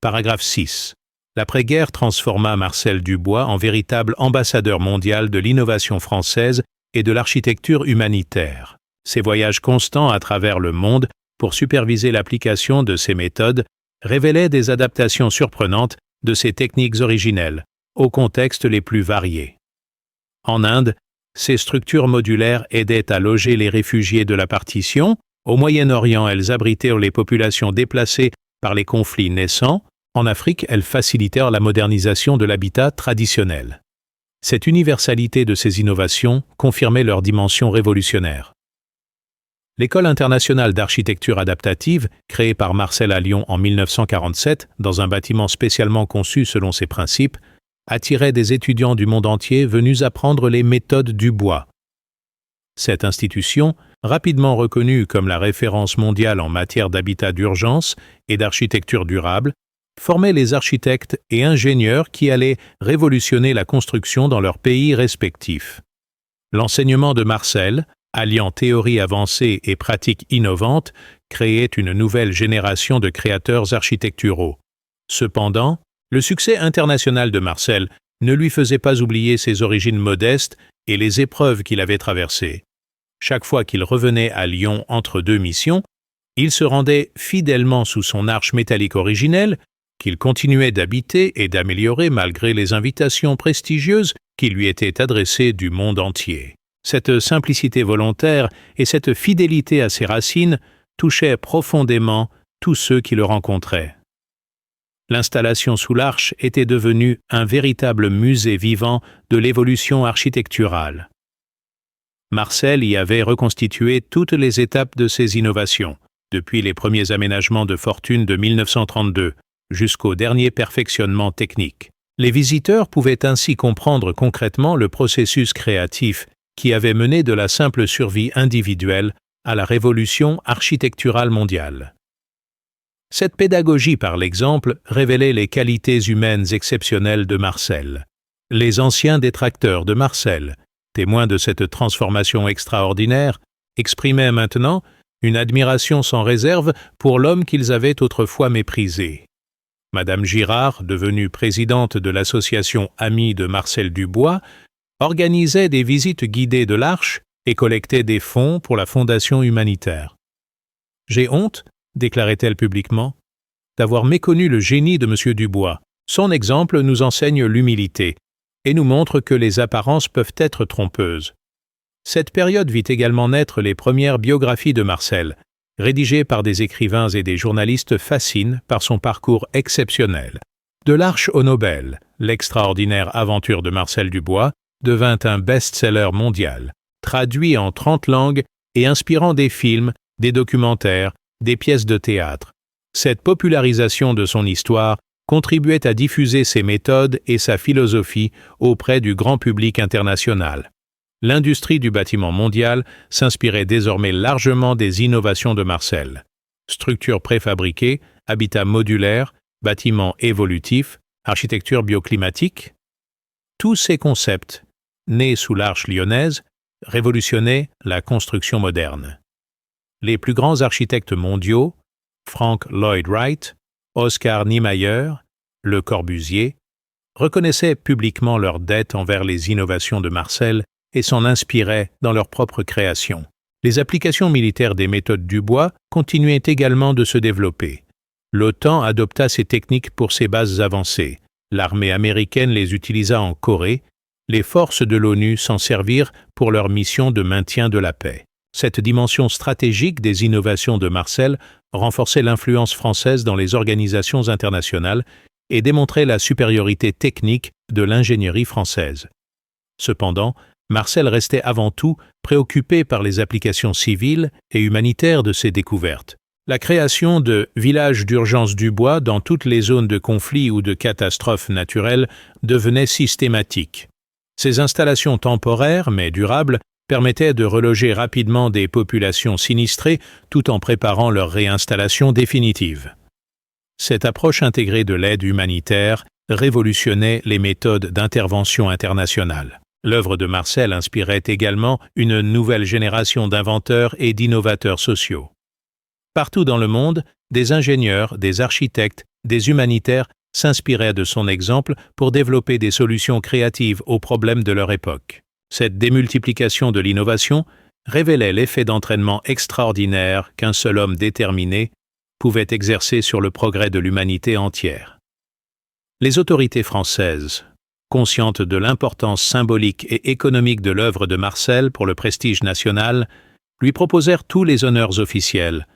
Paragraphe 6. L'après-guerre transforma Marcel Dubois en véritable ambassadeur mondial de l'innovation française et de l'architecture humanitaire. Ses voyages constants à travers le monde pour superviser l'application de ces méthodes révélaient des adaptations surprenantes de ces techniques originelles, aux contextes les plus variés. En Inde, ces structures modulaires aidaient à loger les réfugiés de la partition, au Moyen-Orient elles abritèrent les populations déplacées par les conflits naissants, en Afrique elles facilitèrent la modernisation de l'habitat traditionnel. Cette universalité de ces innovations confirmait leur dimension révolutionnaire. L'École internationale d'architecture adaptative, créée par Marcel à Lyon en 1947 dans un bâtiment spécialement conçu selon ses principes, attirait des étudiants du monde entier venus apprendre les méthodes du bois. Cette institution, rapidement reconnue comme la référence mondiale en matière d'habitat d'urgence et d'architecture durable, formait les architectes et ingénieurs qui allaient révolutionner la construction dans leurs pays respectifs. L'enseignement de Marcel, alliant théorie avancée et pratiques innovantes, créait une nouvelle génération de créateurs architecturaux. Cependant, le succès international de Marcel ne lui faisait pas oublier ses origines modestes et les épreuves qu'il avait traversées. Chaque fois qu'il revenait à Lyon entre deux missions, il se rendait fidèlement sous son arche métallique originelle, qu'il continuait d'habiter et d'améliorer malgré les invitations prestigieuses qui lui étaient adressées du monde entier. Cette simplicité volontaire et cette fidélité à ses racines touchaient profondément tous ceux qui le rencontraient. L'installation sous l'arche était devenue un véritable musée vivant de l'évolution architecturale. Marcel y avait reconstitué toutes les étapes de ses innovations, depuis les premiers aménagements de fortune de 1932 jusqu'au dernier perfectionnement technique. Les visiteurs pouvaient ainsi comprendre concrètement le processus créatif qui avait mené de la simple survie individuelle à la révolution architecturale mondiale. Cette pédagogie par l'exemple révélait les qualités humaines exceptionnelles de Marcel. Les anciens détracteurs de Marcel, témoins de cette transformation extraordinaire, exprimaient maintenant une admiration sans réserve pour l'homme qu'ils avaient autrefois méprisé. Madame Girard, devenue présidente de l'association Amis de Marcel Dubois, organisait des visites guidées de l'Arche et collectait des fonds pour la fondation humanitaire. « J'ai honte, déclarait-elle publiquement, d'avoir méconnu le génie de M. Dubois. Son exemple nous enseigne l'humilité et nous montre que les apparences peuvent être trompeuses. » Cette période vit également naître les premières biographies de Marcel, rédigées par des écrivains et des journalistes fascinés par son parcours exceptionnel. De l'Arche au Nobel, l'extraordinaire aventure de Marcel Dubois devint un best-seller mondial, traduit en 30 langues et inspirant des films, des documentaires, des pièces de théâtre. Cette popularisation de son histoire contribuait à diffuser ses méthodes et sa philosophie auprès du grand public international. L'industrie du bâtiment mondial s'inspirait désormais largement des innovations de Marcel. Structures préfabriquées, habitats modulaires, bâtiments évolutifs, architecture bioclimatique. Tous ces concepts, nés sous l'Arche lyonnaise, révolutionnaient la construction moderne. Les plus grands architectes mondiaux, Frank Lloyd Wright, Oscar Niemeyer, Le Corbusier, reconnaissaient publiquement leur dette envers les innovations de Marcel et s'en inspiraient dans leur propre création. Les applications militaires des méthodes Dubois continuaient également de se développer. L'OTAN adopta ces techniques pour ses bases avancées. L'armée américaine les utilisa en Corée. Les forces de l'ONU s'en servirent pour leur mission de maintien de la paix. Cette dimension stratégique des innovations de Marcel renforçait l'influence française dans les organisations internationales et démontrait la supériorité technique de l'ingénierie française. Cependant, Marcel restait avant tout préoccupé par les applications civiles et humanitaires de ses découvertes. La création de villages d'urgence Dubois dans toutes les zones de conflit ou de catastrophes naturelles devenait systématique. Ces installations temporaires mais durables permettaient de reloger rapidement des populations sinistrées tout en préparant leur réinstallation définitive. Cette approche intégrée de l'aide humanitaire révolutionnait les méthodes d'intervention internationale. L'œuvre de Marcel inspirait également une nouvelle génération d'inventeurs et d'innovateurs sociaux. Partout dans le monde, des ingénieurs, des architectes, des humanitaires s'inspiraient de son exemple pour développer des solutions créatives aux problèmes de leur époque. Cette démultiplication de l'innovation révélait l'effet d'entraînement extraordinaire qu'un seul homme déterminé pouvait exercer sur le progrès de l'humanité entière. Les autorités françaises, conscientes de l'importance symbolique et économique de l'œuvre de Marcel pour le prestige national, lui proposèrent tous les honneurs officiels,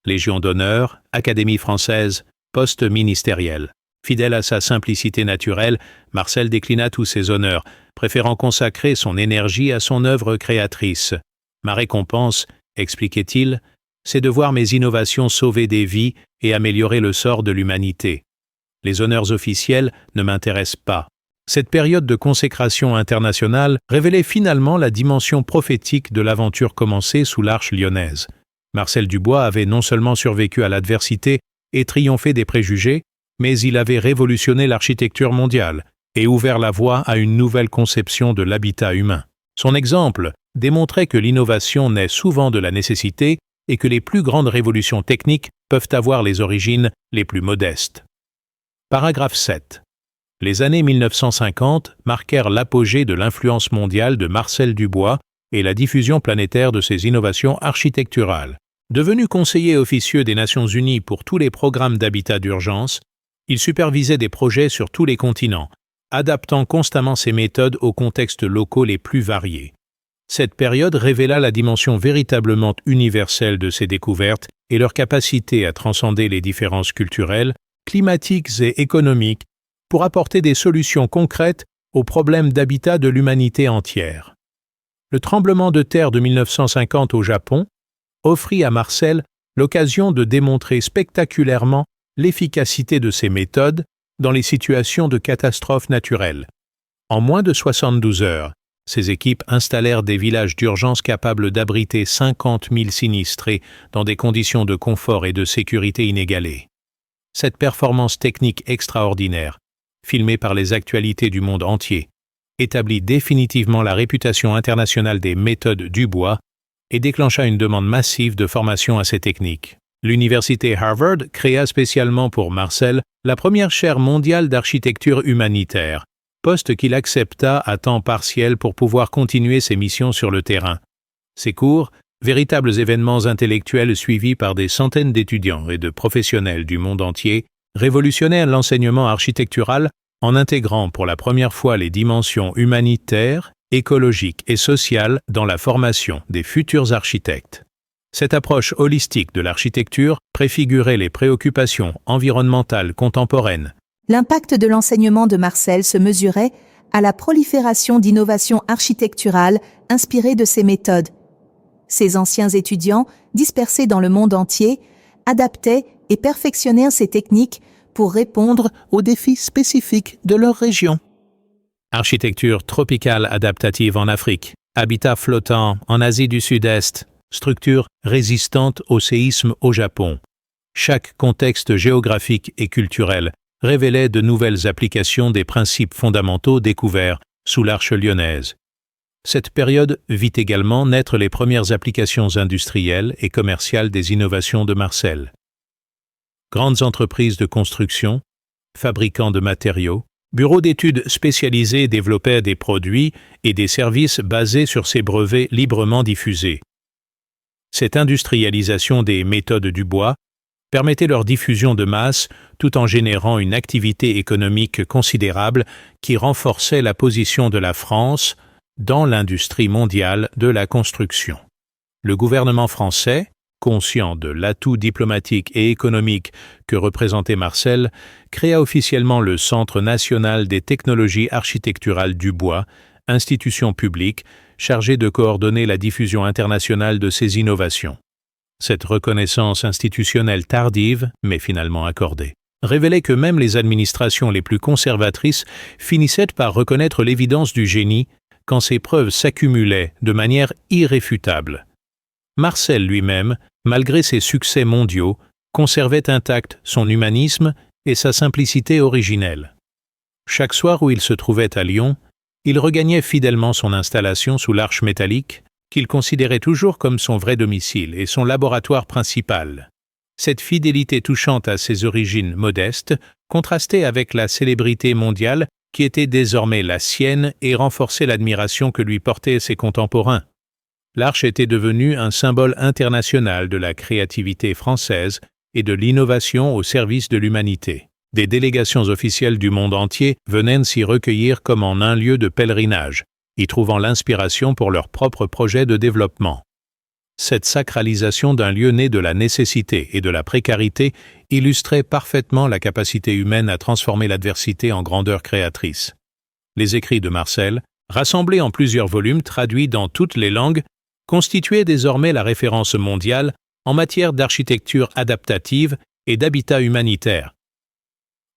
Légion d'honneur, Académie française, poste ministériel. Fidèle à sa simplicité naturelle, Marcel déclina tous ces honneurs, préférant consacrer son énergie à son œuvre créatrice. « Ma récompense, expliquait-il, c'est de voir mes innovations sauver des vies et améliorer le sort de l'humanité. Les honneurs officiels ne m'intéressent pas. Cette période de consécration internationale révélait finalement la dimension prophétique de l'aventure commencée sous l'Arche lyonnaise. Marcel Dubois avait non seulement survécu à l'adversité et triomphé des préjugés, mais il avait révolutionné l'architecture mondiale et ouvert la voie à une nouvelle conception de l'habitat humain. Son exemple démontrait que l'innovation naît souvent de la nécessité et que les plus grandes révolutions techniques peuvent avoir les origines les plus modestes. Paragraphe 7. Les années 1950 marquèrent l'apogée de l'influence mondiale de Marcel Dubois et la diffusion planétaire de ses innovations architecturales. Devenu conseiller officieux des Nations Unies pour tous les programmes d'habitat d'urgence, il supervisait des projets sur tous les continents, adaptant constamment ses méthodes aux contextes locaux les plus variés. Cette période révéla la dimension véritablement universelle de ses découvertes et leur capacité à transcender les différences culturelles, climatiques et économiques pour apporter des solutions concrètes aux problèmes d'habitat de l'humanité entière. Le tremblement de terre de 1950 au Japon offrit à Marcel l'occasion de démontrer spectaculairement l'efficacité de ses méthodes dans les situations de catastrophes naturelles. En moins de 72 heures, ses équipes installèrent des villages d'urgence capables d'abriter 50 000 sinistrés dans des conditions de confort et de sécurité inégalées. Cette performance technique extraordinaire, filmée par les actualités du monde entier, établit définitivement la réputation internationale des méthodes Dubois et déclencha une demande massive de formation à ces techniques. L'université Harvard créa spécialement pour Marcel la première chaire mondiale d'architecture humanitaire, poste qu'il accepta à temps partiel pour pouvoir continuer ses missions sur le terrain. Ces cours, véritables événements intellectuels suivis par des centaines d'étudiants et de professionnels du monde entier, révolutionnèrent l'enseignement architectural en intégrant pour la première fois les dimensions humanitaires, écologiques et sociales dans la formation des futurs architectes. Cette approche holistique de l'architecture préfigurait les préoccupations environnementales contemporaines. L'impact de l'enseignement de Marcel se mesurait à la prolifération d'innovations architecturales inspirées de ses méthodes. Ses anciens étudiants, dispersés dans le monde entier, adaptaient et perfectionnèrent ces techniques pour répondre aux défis spécifiques de leur région. Architecture tropicale adaptative en Afrique, habitat flottant en Asie du Sud-Est, structure résistante au séisme au Japon. Chaque contexte géographique et culturel révélait de nouvelles applications des principes fondamentaux découverts sous l'Arche lyonnaise. Cette période vit également naître les premières applications industrielles et commerciales des innovations de Marcel. Grandes entreprises de construction, fabricants de matériaux, bureaux d'études spécialisés développaient des produits et des services basés sur ces brevets librement diffusés. Cette industrialisation des méthodes Dubois permettait leur diffusion de masse tout en générant une activité économique considérable qui renforçait la position de la France dans l'industrie mondiale de la construction. Le gouvernement français, conscient de l'atout diplomatique et économique que représentait Marcel, créa officiellement le Centre national des technologies architecturales Dubois, institution publique chargée de coordonner la diffusion internationale de ces innovations. Cette reconnaissance institutionnelle tardive, mais finalement accordée, révélait que même les administrations les plus conservatrices finissaient par reconnaître l'évidence du génie quand ces preuves s'accumulaient de manière irréfutable. Marcel lui-même, malgré ses succès mondiaux, conservait intact son humanisme et sa simplicité originelle. Chaque soir où il se trouvait à Lyon, il regagnait fidèlement son installation sous l'arche métallique, qu'il considérait toujours comme son vrai domicile et son laboratoire principal. Cette fidélité touchante à ses origines modestes contrastait avec la célébrité mondiale qui était désormais la sienne et renforçait l'admiration que lui portaient ses contemporains. L'Arche était devenue un symbole international de la créativité française et de l'innovation au service de l'humanité. Des délégations officielles du monde entier venaient s'y recueillir comme en un lieu de pèlerinage, y trouvant l'inspiration pour leurs propres projets de développement. Cette sacralisation d'un lieu né de la nécessité et de la précarité illustrait parfaitement la capacité humaine à transformer l'adversité en grandeur créatrice. Les écrits de Marcel, rassemblés en plusieurs volumes traduits dans toutes les langues, constituaient désormais la référence mondiale en matière d'architecture adaptative et d'habitat humanitaire.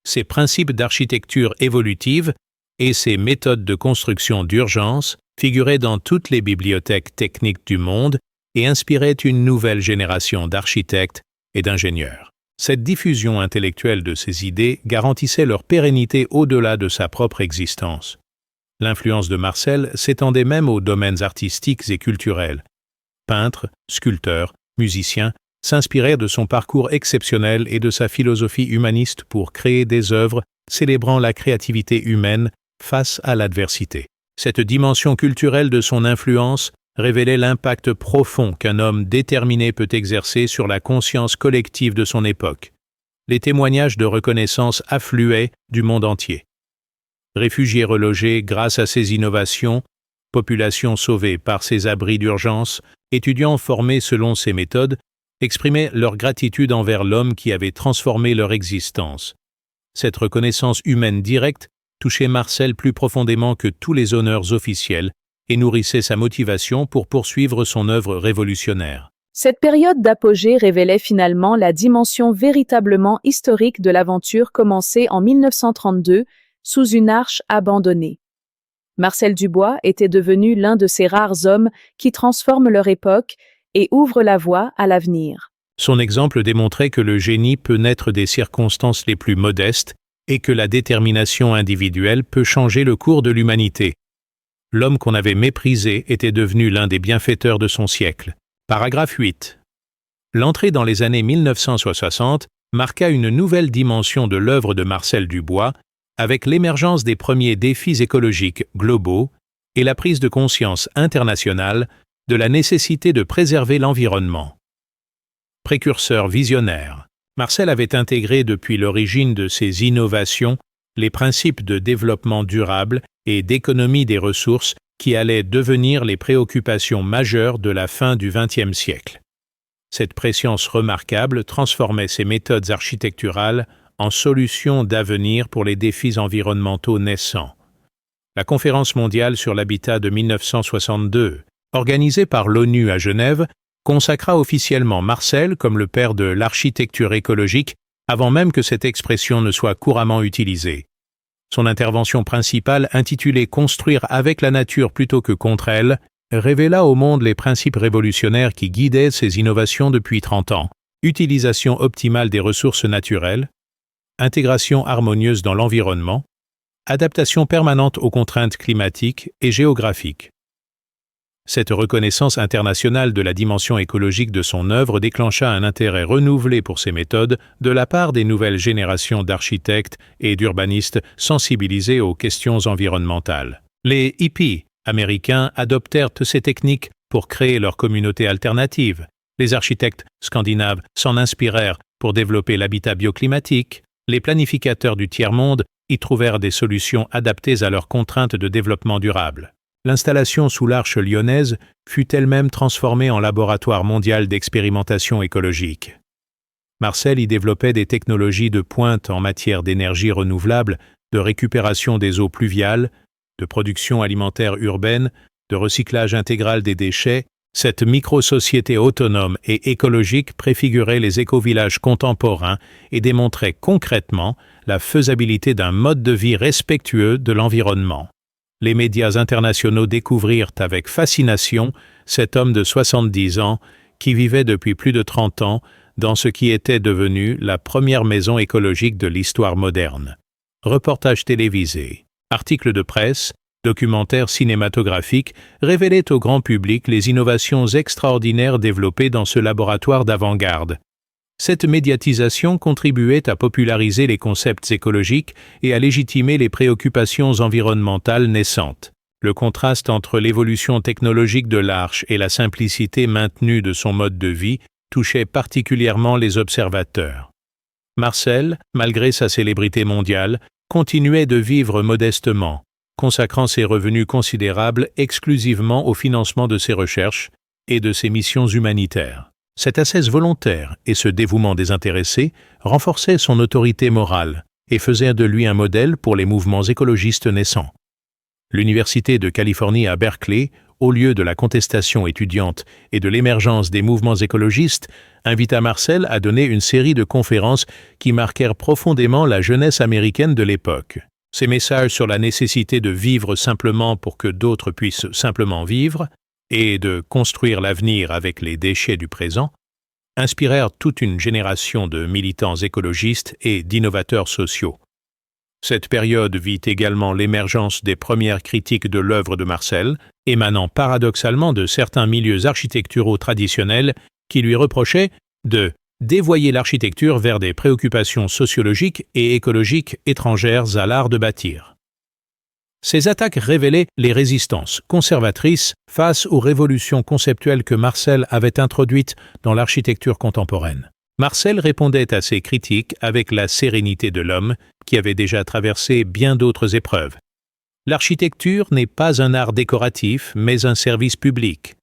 Ces principes d'architecture évolutive et ses méthodes de construction d'urgence figuraient dans toutes les bibliothèques techniques du monde et inspiraient une nouvelle génération d'architectes et d'ingénieurs. Cette diffusion intellectuelle de ces idées garantissait leur pérennité au-delà de sa propre existence. L'influence de Marcel s'étendait même aux domaines artistiques et culturels. Peintres, sculpteurs, musiciens s'inspirèrent de son parcours exceptionnel et de sa philosophie humaniste pour créer des œuvres célébrant la créativité humaine face à l'adversité. Cette dimension culturelle de son influence révélait l'impact profond qu'un homme déterminé peut exercer sur la conscience collective de son époque. Les témoignages de reconnaissance affluaient du monde entier. Réfugiés relogés grâce à ses innovations, populations sauvées par ses abris d'urgence, étudiants formés selon ses méthodes, exprimaient leur gratitude envers l'homme qui avait transformé leur existence. Cette reconnaissance humaine directe touchait Marcel plus profondément que tous les honneurs officiels et nourrissait sa motivation pour poursuivre son œuvre révolutionnaire. Cette période d'apogée révélait finalement la dimension véritablement historique de l'aventure commencée en 1932 sous une arche abandonnée. Marcel Dubois était devenu l'un de ces rares hommes qui transforment leur époque et ouvrent la voie à l'avenir. Son exemple démontrait que le génie peut naître des circonstances les plus modestes et que la détermination individuelle peut changer le cours de l'humanité. L'homme qu'on avait méprisé était devenu l'un des bienfaiteurs de son siècle. Paragraphe 8. L'entrée dans les années 1960 marqua une nouvelle dimension de l'œuvre de Marcel Dubois avec l'émergence des premiers défis écologiques globaux et la prise de conscience internationale de la nécessité de préserver l'environnement. Précurseur visionnaire, Marcel avait intégré depuis l'origine de ses innovations les principes de développement durable et d'économie des ressources qui allaient devenir les préoccupations majeures de la fin du XXe siècle. Cette préscience remarquable transformait ses méthodes architecturales en solutions d'avenir pour les défis environnementaux naissants. La Conférence mondiale sur l'habitat de 1962, organisée par l'ONU à Genève, consacra officiellement Marcel comme le père de l'architecture écologique avant même que cette expression ne soit couramment utilisée. Son intervention principale, intitulée « Construire avec la nature plutôt que contre elle », révéla au monde les principes révolutionnaires qui guidaient ses innovations depuis 30 ans. Utilisation optimale des ressources naturelles, intégration harmonieuse dans l'environnement, adaptation permanente aux contraintes climatiques et géographiques. Cette reconnaissance internationale de la dimension écologique de son œuvre déclencha un intérêt renouvelé pour ses méthodes de la part des nouvelles générations d'architectes et d'urbanistes sensibilisés aux questions environnementales. Les hippies américains adoptèrent ces techniques pour créer leur communauté alternative. Les architectes scandinaves s'en inspirèrent pour développer l'habitat bioclimatique. Les planificateurs du tiers-monde y trouvèrent des solutions adaptées à leurs contraintes de développement durable. L'installation sous l'Arche lyonnaise fut elle-même transformée en laboratoire mondial d'expérimentation écologique. Marcel y développait des technologies de pointe en matière d'énergie renouvelable, de récupération des eaux pluviales, de production alimentaire urbaine, de recyclage intégral des déchets. Cette micro-société autonome et écologique préfigurait les écovillages contemporains et démontrait concrètement la faisabilité d'un mode de vie respectueux de l'environnement. Les médias internationaux découvrirent avec fascination cet homme de 70 ans qui vivait depuis plus de 30 ans dans ce qui était devenu la première maison écologique de l'histoire moderne. Reportages télévisés, articles de presse, documentaires cinématographiques révélaient au grand public les innovations extraordinaires développées dans ce laboratoire d'avant-garde. Cette médiatisation contribuait à populariser les concepts écologiques et à légitimer les préoccupations environnementales naissantes. Le contraste entre l'évolution technologique de l'Arche et la simplicité maintenue de son mode de vie touchait particulièrement les observateurs. Marcel, malgré sa célébrité mondiale, continuait de vivre modestement, consacrant ses revenus considérables exclusivement au financement de ses recherches et de ses missions humanitaires. Cette ascèse volontaire et ce dévouement désintéressé renforçaient son autorité morale et faisaient de lui un modèle pour les mouvements écologistes naissants. L'Université de Californie à Berkeley, au lieu de la contestation étudiante et de l'émergence des mouvements écologistes, invita Marcel à donner une série de conférences qui marquèrent profondément la jeunesse américaine de l'époque. Ses messages sur la nécessité de vivre simplement pour que d'autres puissent simplement vivre et de construire l'avenir avec les déchets du présent inspirèrent toute une génération de militants écologistes et d'innovateurs sociaux. Cette période vit également l'émergence des premières critiques de l'œuvre de Marcel, émanant paradoxalement de certains milieux architecturaux traditionnels qui lui reprochaient de dévoyer l'architecture vers des préoccupations sociologiques et écologiques étrangères à l'art de bâtir. Ces attaques révélaient les résistances conservatrices face aux révolutions conceptuelles que Marcel avait introduites dans l'architecture contemporaine. Marcel répondait à ces critiques avec la sérénité de l'homme qui avait déjà traversé bien d'autres épreuves. L'architecture n'est pas un art décoratif, mais un service public.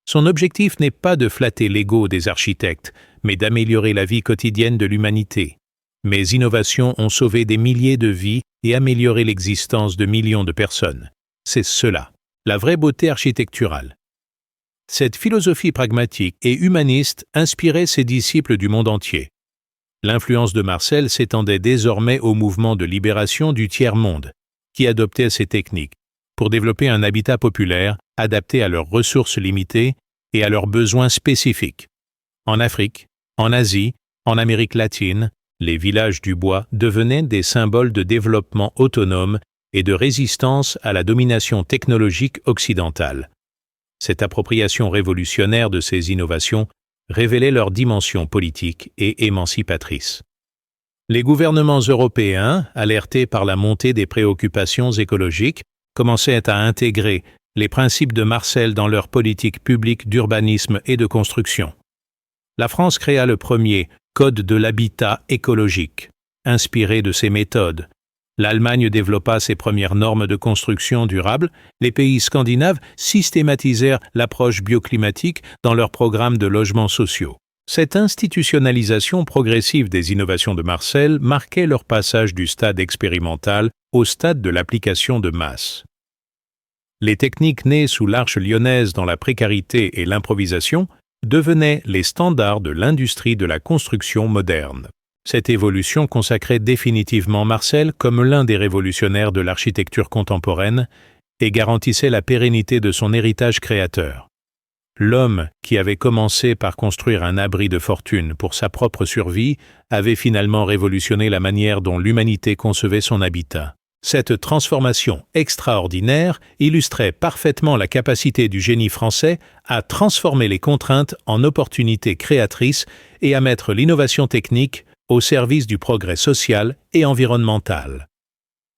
Son objectif n'est pas de flatter l'ego des architectes, mais d'améliorer la vie quotidienne de l'humanité. Mes innovations ont sauvé des milliers de vies et amélioré l'existence de millions de personnes. C'est cela, la vraie beauté architecturale. Cette philosophie pragmatique et humaniste inspirait ses disciples du monde entier. L'influence de Marcel s'étendait désormais au mouvement de libération du tiers-monde, qui adoptait ces techniques pour développer un habitat populaire adapté à leurs ressources limitées et à leurs besoins spécifiques. En Afrique, en Asie, en Amérique latine, les villages du bois devenaient des symboles de développement autonome et de résistance à la domination technologique occidentale. Cette appropriation révolutionnaire de ces innovations révélait leur dimension politique et émancipatrice. Les gouvernements européens, alertés par la montée des préoccupations écologiques, commençaient à intégrer les principes de Marcel dans leur politique publique d'urbanisme et de construction. La France créa le premier Code de l'habitat écologique, inspiré de ces méthodes. L'Allemagne développa ses premières normes de construction durable, les pays scandinaves systématisèrent l'approche bioclimatique dans leurs programmes de logements sociaux. Cette institutionnalisation progressive des innovations de Marcel marquait leur passage du stade expérimental au stade de l'application de masse. Les techniques nées sous l'Arche lyonnaise dans la précarité et l'improvisation devenaient les standards de l'industrie de la construction moderne. Cette évolution consacrait définitivement Marcel comme l'un des révolutionnaires de l'architecture contemporaine et garantissait la pérennité de son héritage créateur. L'homme, qui avait commencé par construire un abri de fortune pour sa propre survie, avait finalement révolutionné la manière dont l'humanité concevait son habitat. Cette transformation extraordinaire illustrait parfaitement la capacité du génie français à transformer les contraintes en opportunités créatrices et à mettre l'innovation technique au service du progrès social et environnemental.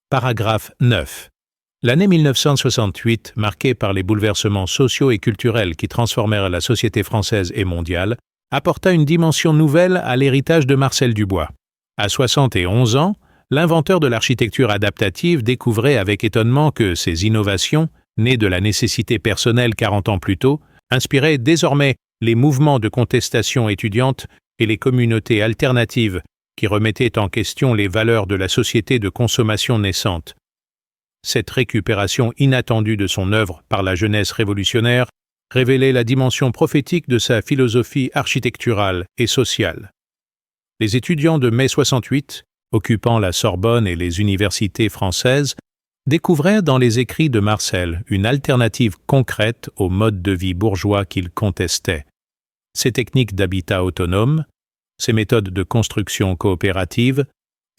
Paragraphe 9. L'année 1968, marquée par les bouleversements sociaux et culturels qui transformèrent la société française et mondiale, apporta une dimension nouvelle à l'héritage de Marcel Dubois. À 71 ans, l'inventeur de l'architecture adaptative découvrait avec étonnement que ces innovations, nées de la nécessité personnelle 40 ans plus tôt, inspiraient désormais les mouvements de contestation étudiante et les communautés alternatives qui remettaient en question les valeurs de la société de consommation naissante. Cette récupération inattendue de son œuvre par la jeunesse révolutionnaire révélait la dimension prophétique de sa philosophie architecturale et sociale. Les étudiants de mai 68, occupant la Sorbonne et les universités françaises, découvraient dans les écrits de Marcel une alternative concrète au mode de vie bourgeois qu'il contestait. Ses techniques d'habitat autonome, ses méthodes de construction coopérative,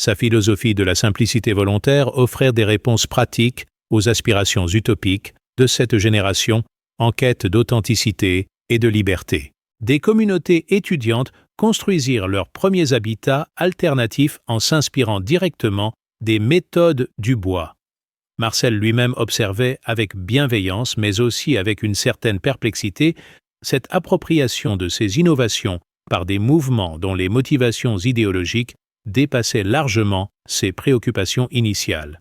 sa philosophie de la simplicité volontaire offrèrent des réponses pratiques aux aspirations utopiques de cette génération en quête d'authenticité et de liberté. Des communautés étudiantes construisirent leurs premiers habitats alternatifs en s'inspirant directement des méthodes du bois. Marcel lui-même observait avec bienveillance, mais aussi avec une certaine perplexité, cette appropriation de ces innovations par des mouvements dont les motivations idéologiques dépassaient largement ses préoccupations initiales.